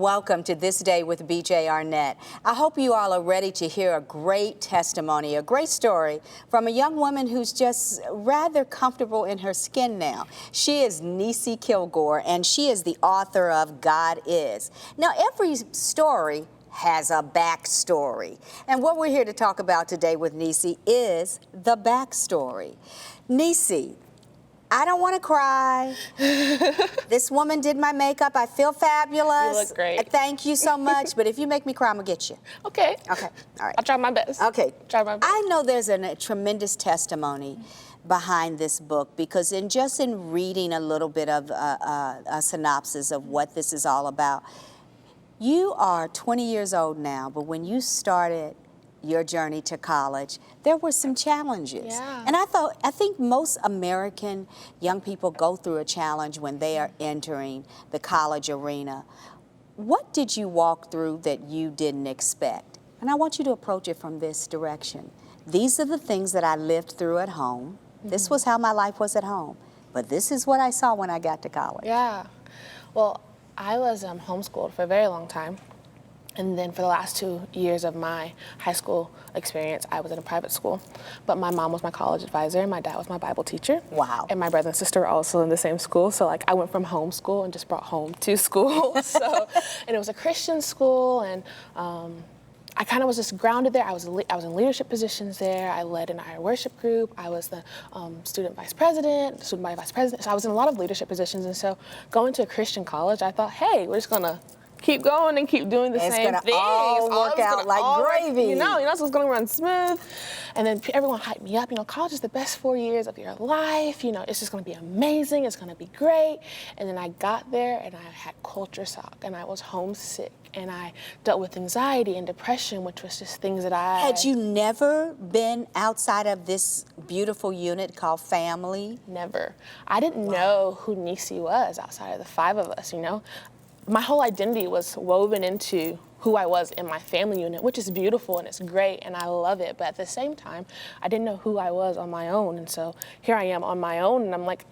Welcome to This Day with BJ Arnett. I hope you all are ready to hear a great testimony, a great story from a young woman who's just rather comfortable in her skin now. She is Niecy Kilgore, and she is the author of God Is. Now, every story has a backstory, and what we're here to talk about today with Niecy is the backstory. Niecy, I don't want to cry. This woman did my makeup. I feel fabulous. You look great. Thank you so much. But if you make me cry, I'm going to get you. Okay. Okay. All right. I'll try my best. Okay. Try my best. I know there's a tremendous testimony behind this book because in reading a little bit of a synopsis of what this is all about, you are 20 years old now, but when you started your journey to college, there were some challenges. Yeah. And I think most American young people go through a challenge when they are entering the college arena. What did you walk through that you didn't expect? And I want you to approach it from this direction. These are the things that I lived through at home. This was how my life was at home. But this is what I saw when I got to college. Yeah. Well, I was homeschooled for a very long time. And then for the last 2 years of my high school experience, I was in a private school. But my mom was my college advisor, and my dad was my Bible teacher. Wow. And my brother and sister were also in the same school. So like I went from homeschool and just brought home to school. And it was a Christian school, and I kind of was just grounded there. I was in leadership positions there. I led an our worship group. I was the student vice president. So I was in a lot of leadership positions. And so going to a Christian college, I thought, hey, we're just gonna keep going and keep doing the same thing. All work out like gravy. You know, so it's gonna run smooth. And then everyone hyped me up. You know, college is the best 4 years of your life. You know, it's just gonna be amazing. It's gonna be great. And then I got there and I had culture shock and I was homesick and I dealt with anxiety and depression, which was just things that I... Had you never been outside of this beautiful unit called family? Never. I didn't know who Niecy was outside of the 5 of us, you know? My whole identity was woven into who I was in my family unit, which is beautiful and it's great and I love it. But at the same time, I didn't know who I was on my own. And so here I am on my own and I'm like,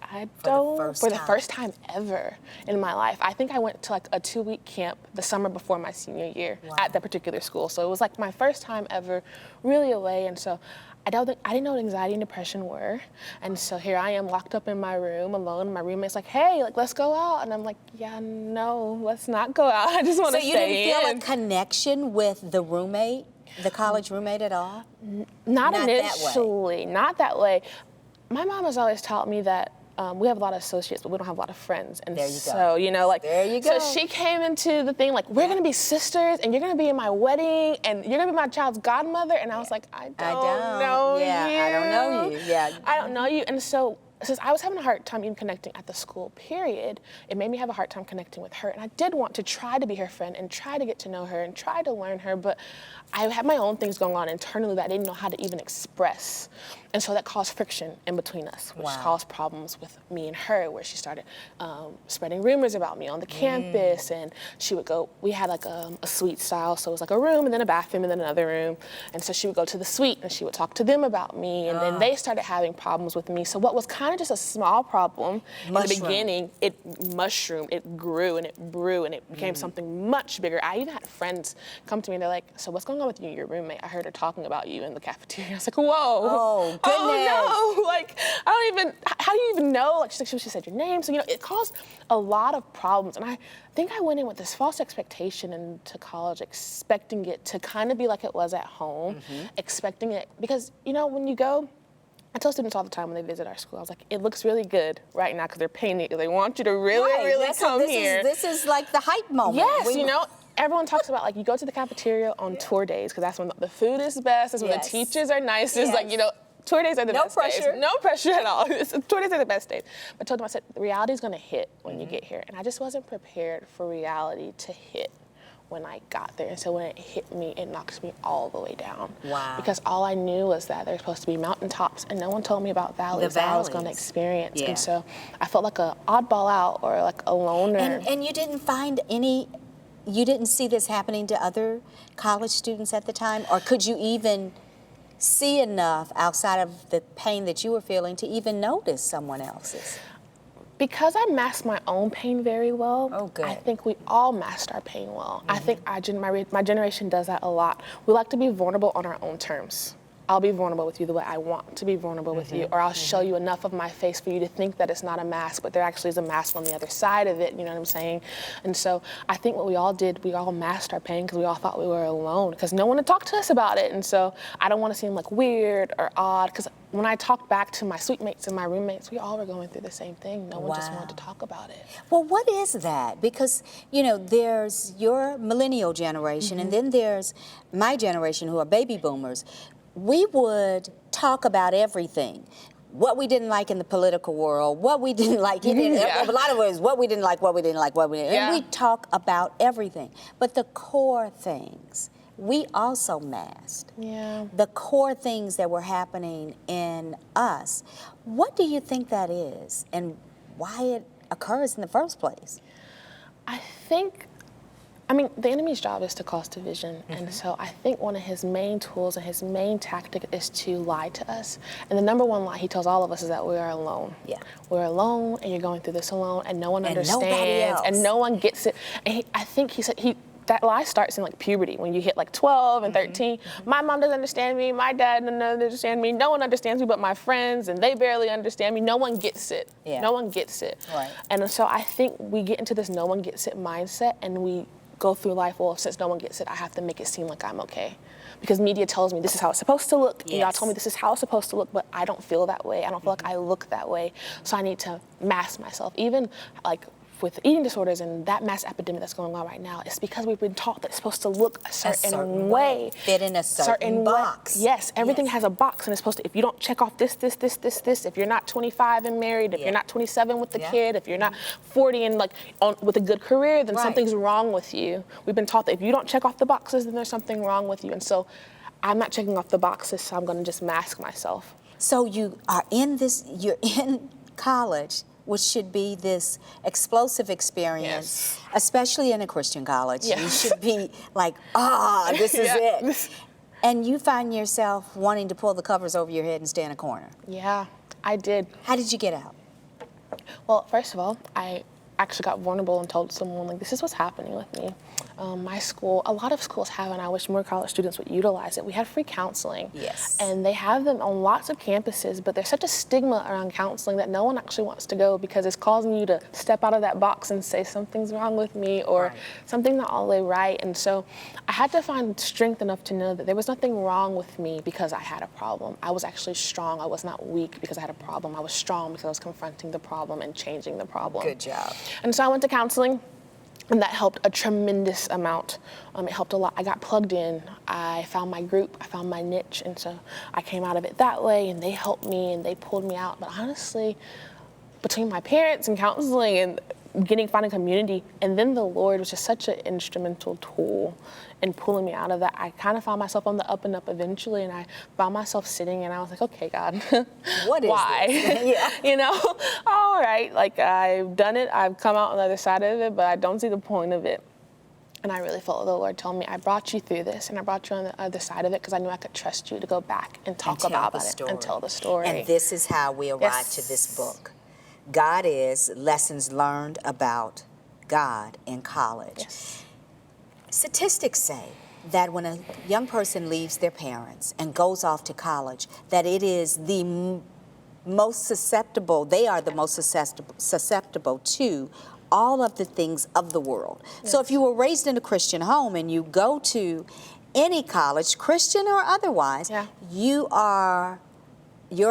for the first time ever in my life. I think I went to like a 2-week camp the summer before my senior year at that particular school. So it was like my first time ever really away. And so I didn't know what anxiety and depression were. And so here I am locked up in my room alone. And my roommate's like, hey, like, let's go out. And I'm like, yeah, no, let's not go out. I just want to stay in. So you didn't feel a connection with the roommate, the college roommate at all? Not initially, not that way. My mom has always taught me that we have a lot of associates, but we don't have a lot of friends. And there you so, go. you know, like, there you go. So she came into the thing like, we're going to be sisters and you're going to be in my wedding and you're going to be my child's godmother. And I was like, I don't know you. I don't know you. Yeah. I don't know you. And so since I was having a hard time even connecting at the school period, it made me have a hard time connecting with her. And I did want to try to be her friend and try to get to know her and try to learn her, but I had my own things going on internally that I didn't know how to even express. And so that caused friction in between us, which caused problems with me and her, where she started spreading rumors about me on the campus. And she would go, we had like a suite style, so it was like a room and then a bathroom and then another room. And so she would go to the suite and she would talk to them about me. And then they started having problems with me. So what was kind of just a small problem in the beginning, it mushroomed, it grew and it grew and it became something much bigger. I even had friends come to me and they're like, so what's going on with you and your roommate? I heard her talking about you in the cafeteria. I was like, whoa. Oh no, like, how do you even know? Like, she said your name. So, you know, it caused a lot of problems. And I think I went in with this false expectation into college, expecting it to kind of be like it was at home, expecting it, because, you know, when you go, I tell students all the time when they visit our school, I was like, it looks really good right now because they're paying you. They want you to really come here. This is like the hype moment. Yes, you know. Everyone talks about, like, you go to the cafeteria on tour days because that's when the food is best, that's when the teachers are nicest, like, you know, tour days are the best days. No pressure at all. Tour days are the best days. But I told them, I said, the reality is going to hit when you get here. And I just wasn't prepared for reality to hit when I got there. And so when it hit me, it knocked me all the way down. Wow. Because all I knew was that there were supposed to be mountaintops and no one told me about valleys that I was going to experience. And so I felt like an oddball out or like a loner. And you didn't find any... You didn't see this happening to other college students at the time? Or could you even see enough outside of the pain that you were feeling to even notice someone else's? Because I masked my own pain very well, Oh, good. I think we all masked our pain well. I think my generation does that a lot. We like to be vulnerable on our own terms. I'll be vulnerable with you the way I want to be vulnerable with you, or I'll show you enough of my face for you to think that it's not a mask, but there actually is a mask on the other side of it, you know what I'm saying? And so I think what we all did, we all masked our pain because we all thought we were alone, because no one had talked to us about it. And so I don't want to seem like weird or odd, because when I talk back to my suite mates and my roommates, we all were going through the same thing. No one just wanted to talk about it. Well, what is that? Because, you know, there's your millennial generation, and then there's my generation who are baby boomers. We would talk about everything. What we didn't like in the political world, what we didn't like. A lot of it is what we didn't like, what we didn't like, what we didn't. And we talk about everything. But the core things, we also masked. Yeah. The core things that were happening in us. What do you think that is, and why it occurs in the first place? I think, the enemy's job is to cause division, and so I think one of his main tools and his main tactic is to lie to us. And the number one lie he tells all of us is that we are alone. Yeah. We're alone, and you're going through this alone, and no one And understands, nobody else. and no one gets it. And I think he said that lie starts in like puberty, when you hit like 12 and 13. My mom doesn't understand me, my dad doesn't understand me, no one understands me but my friends, and they barely understand me. No one gets it. Yeah. No one gets it. Right. And so I think we get into this no one gets it mindset, and we go through life, well, since no one gets it, I have to make it seem like I'm okay. Because media tells me this is how it's supposed to look. Yes. Y'all told me this is how it's supposed to look, but I don't feel that way. I don't feel like I look that way. So I need to mask myself. Even like with eating disorders and that mass epidemic that's going on right now, it's because we've been taught that it's supposed to look a certain way. Fit in a certain box. Yes, everything has a box, and it's supposed to, if you don't check off this, if you're not 25 and married, if you're not 27 with the kid, if you're not 40 and with a good career, then something's wrong with you. We've been taught that if you don't check off the boxes, then there's something wrong with you. And so I'm not checking off the boxes, so I'm gonna just mask myself. So you're in college, which should be this explosive experience, especially in a Christian college. You should be like, this is it. And you find yourself wanting to pull the covers over your head and stay in a corner. Yeah, I did. How did you get out? Well, first of all, I actually got vulnerable and told someone, like, this is what's happening with me. My school, a lot of schools have, and I wish more college students would utilize it. We had free counseling. Yes. And they have them on lots of campuses, but there's such a stigma around counseling that no one actually wants to go, because it's causing you to step out of that box and say something's wrong with me, or something's not all the way right. And so I had to find strength enough to know that there was nothing wrong with me because I had a problem. I was actually strong. I was not weak because I had a problem. I was strong because I was confronting the problem and changing the problem. Good job. And so I went to counseling, and that helped a tremendous amount. It helped a lot. I got plugged in. I found my group. I found my niche. And so I came out of it that way, and they helped me, and they pulled me out. But honestly, between my parents and counseling and finding community, and then the Lord was just such an instrumental tool in pulling me out of that. I kind of found myself on the up and up eventually, and I found myself sitting, and I was like, okay, God, what is why? this? All right, like, I've done it, I've come out on the other side of it, but I don't see the point of it. And I really felt the Lord told me, I brought you through this, and I brought you on the other side of it because I knew I could trust you to go back and talk about it and tell the story. And this is how we arrived to this book. God is Lessons Learned About God in College. Yes. Statistics say that when a young person leaves their parents and goes off to college, that it is the most susceptible, they are the most susceptible to all of the things of the world. Yes. So if you were raised in a Christian home and you go to any college, Christian or otherwise, your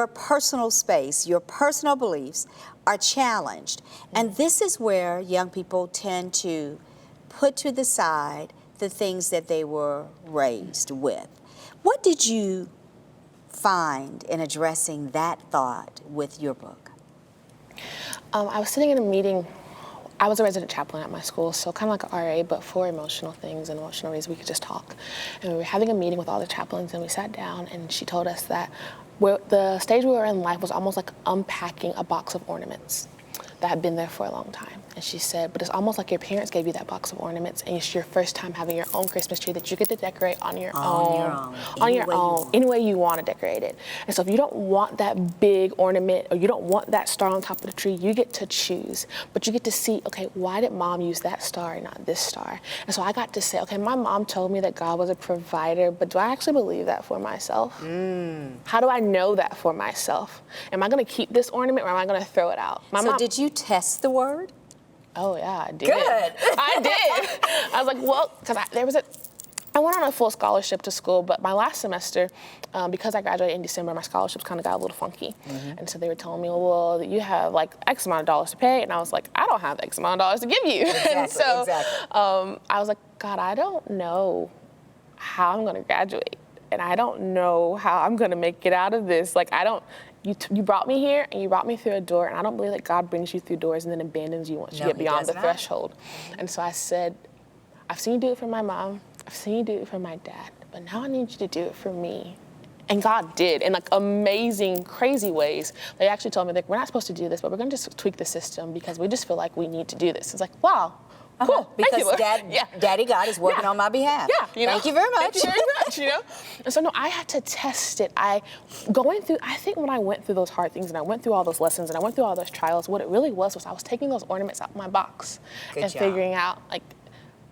personal space, your personal beliefs are challenged. And this is where young people tend to put to the side the things that they were raised with. What did you find in addressing that thought with your book? I was sitting in a meeting. I was a resident chaplain at my school, so kind of like an RA, but for emotional things and emotional reasons, we could just talk. And we were having a meeting with all the chaplains, and we sat down, and she told us that the stage we were in life was almost like unpacking a box of ornaments that had been there for a long time. And she said, but it's almost like your parents gave you that box of ornaments and it's your first time having your own Christmas tree that you get to decorate on your own. On your own. Any way you want to decorate it. And so if you don't want that big ornament or you don't want that star on top of the tree, you get to choose. But you get to see, okay, why did mom use that star and not this star? And so I got to say, okay, my mom told me that God was a provider, but do I actually believe that for myself? How do I know that for myself? Am I going to keep this ornament or am I going to throw it out? So did you test the word? Oh yeah, I did. Good. I did. I was like, well, because I went on a full scholarship to school, but my last semester, because I graduated in December, my scholarships kind of got a little funky. And so they were telling me, well, you have like X amount of dollars to pay. And I was like, I don't have X amount of dollars to give you. And so I was like, God, I don't know how I'm going to graduate. And I don't know how I'm going to make it out of this. Like, you brought me here and you brought me through a door, and I don't believe that God brings you through doors and then abandons you once you get beyond the threshold. And so I said, I've seen you do it for my mom, I've seen you do it for my dad, but now I need you to do it for me. And God did in like amazing, crazy ways. They actually told me, like, we're not supposed to do this, but we're going to just tweak the system because we just feel like we need to do this. It's like, wow. Cool. Because Daddy God is working on my behalf. Yeah. Thank you very much. Thank you very much, you know? And so, no, I had to test it. I think when I went through those hard things and I went through all those lessons and I went through all those trials, what it really was I was taking those ornaments out of my box figuring out, like,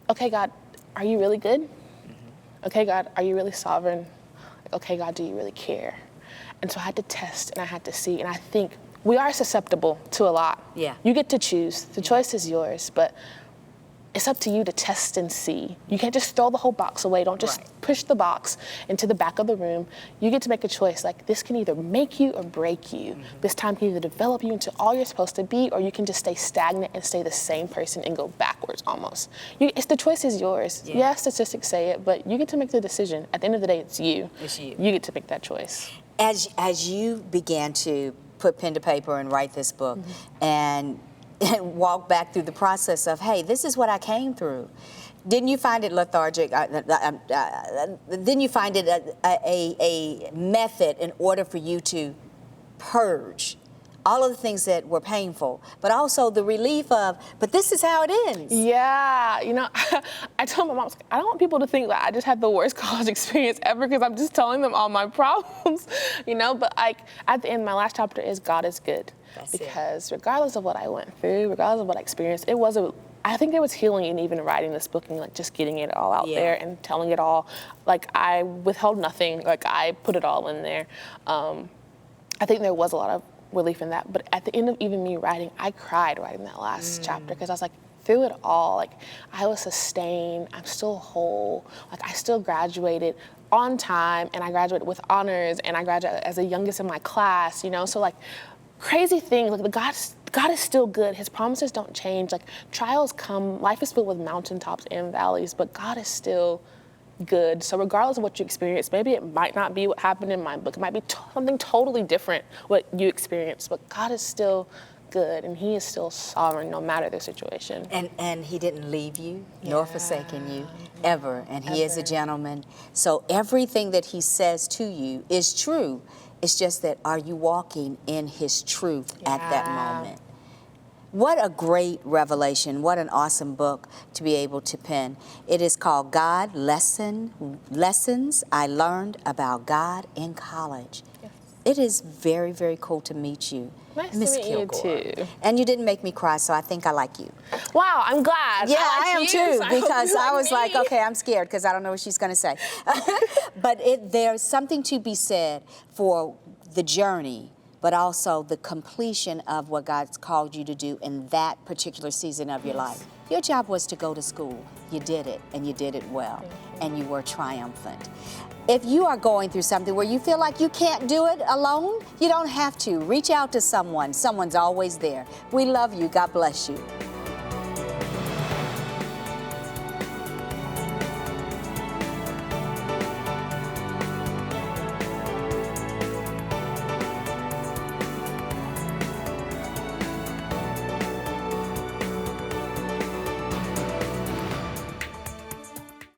okay, God, are you really good? Okay, God, are you really sovereign? Like, okay, God, do you really care? And so I had to test and I had to see. And I think we are susceptible to a lot. Yeah. You get to choose. The choice is yours, but it's up to you to test and see. You can't just throw the whole box away. Don't just push the box into the back of the room. You get to make a choice. Like, this can either make you or break you. This time can either develop you into all you're supposed to be, or you can just stay stagnant and stay the same person and go backwards almost. The choice is yours. Yeah, statistics say it, but you get to make the decision. At the end of the day, it's you. It's you. You get to make that choice. As you began to put pen to paper and write this book and walk back through the process of, hey, this is what I came through. Didn't you find it lethargic? Didn't you find it a method in order for you to purge all of the things that were painful, but also the relief of, but this is how it ends? Yeah, you know, I told my mom, I don't want people to think that I just had the worst college experience ever because I'm just telling them all my problems, you know, but like at the end, my last chapter is God is good. Because regardless of what I went through, regardless of what I experienced, I think there was healing in even writing this book and like just getting it all out there and telling it all. Like, I withheld nothing, like I put it all in there. I think there was a lot of relief in that, but at the end of even me writing, I cried writing that last chapter because I was like, through it all, like I was sustained, I'm still whole, like I still graduated on time and I graduated with honors and I graduated as the youngest in my class, you know, so like crazy things, like God is still good. His promises don't change. Like, trials come, life is filled with mountaintops and valleys, but God is still good. So regardless of what you experience, maybe it might not be what happened in my book. It might be something totally different what you experienced, but God is still good and he is still sovereign no matter the situation. And he didn't leave you nor forsaken you ever. And he is a gentleman. So everything that he says to you is true. It's just that, are you walking in his truth at that moment? What a great revelation. What an awesome book to be able to pen. It is called Lessons I Learned About God in College. Yes. It is very, very cool to meet you. Nice to meet you too. And you didn't make me cry, so I think I like you. Wow, I'm glad. Yeah, I am too, because I was like, okay, I'm scared because I don't know what she's going to say. But there's something to be said for the journey, but also the completion of what God's called you to do in that particular season of your life. Your job was to go to school. You did it, and you did it well, and you were triumphant. If you are going through something where you feel like you can't do it alone, you don't have to. Reach out to someone. Someone's always there. We love you. God bless you.